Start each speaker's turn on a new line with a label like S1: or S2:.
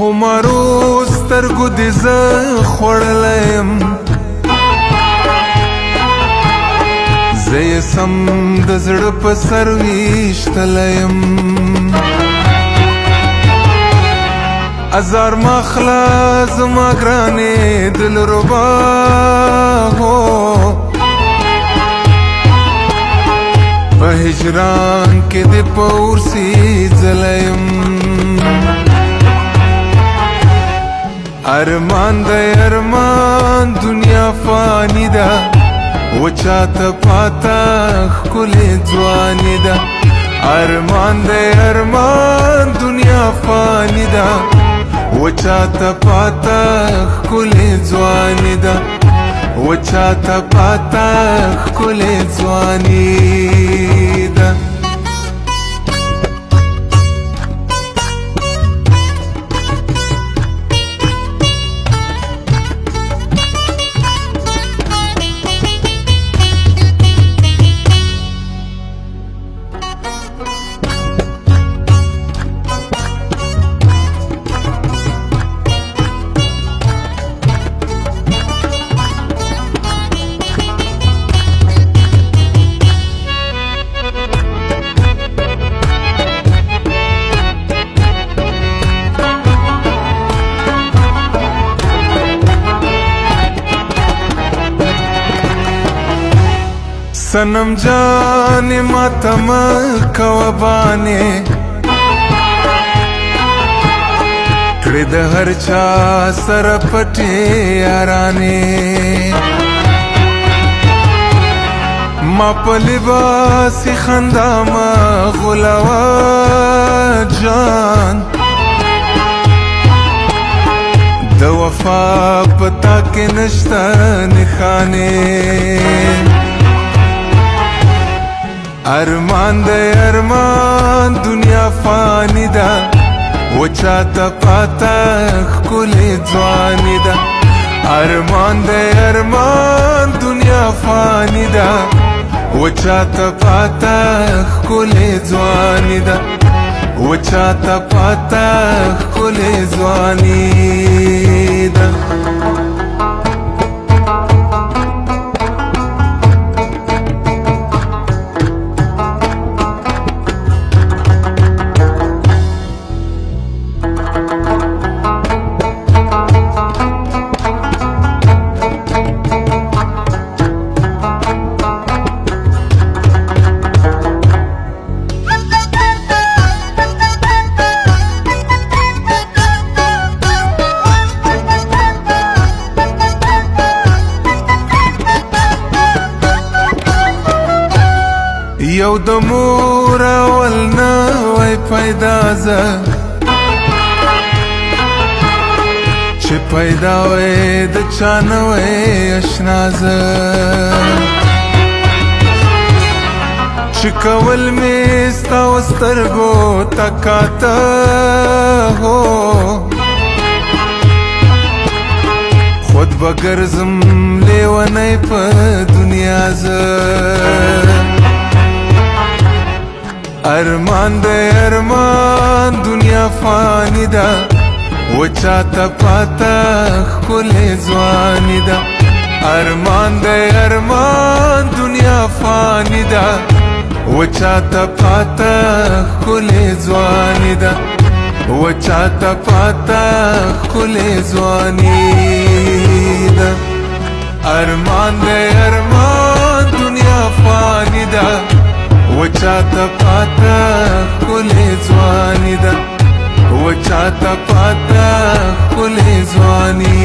S1: خمارو سترګو دې زه خوړلی یم، زه یې سم د زړه په سر ویشتلی یم. ازار ماخلا زما ګرانې دلربا هو، په هجران کې دې په اور سیځلی یم. ارمان دی ارمان دنیا فانی ده، و چاته پاته ښکلې ځواني ده. ارمان دی ارمان دنیا فانی ده، و چاته پاته ښکلې ځواني ده، و چاته پاته ښکلې ځواني ده. सनम जाने मातम कवबाने कड़े द हर चा सर पटे याराने मा पलिबासी खंदा मा गुलावा जान द वफा पता के नश्ता निखाने. ارمان دی ارمان دنیا فانی ده، و چاته پاته ښکلې ځواني ده. ارمان دی ارمان دنیا فانی ده، و چاته پاته ښکلې ځواني ده، و چاته پاته ښکلې ځواني ده. یو د مور اول نوی پیدا زه چې پیدا وې د چا نوی اشنا زه چې کول مې ستا و سترګو تکاته هو خود به ګرځم لیونی په دنیا زه. ارمان دی ارمان دنیا فانی ده، و چاته پاته ښکلې ځواني ده. ارمان دی ارمان دنیا فانی ده، و چاته پاته ښکلې ځواني ده، و چاته پاته ښکلې ځواني ده. ارمان دی ارمان دنیا فانی ده، و چاته پاته ښکلې ځواني ده، و چاته پاته ښکلې ځواني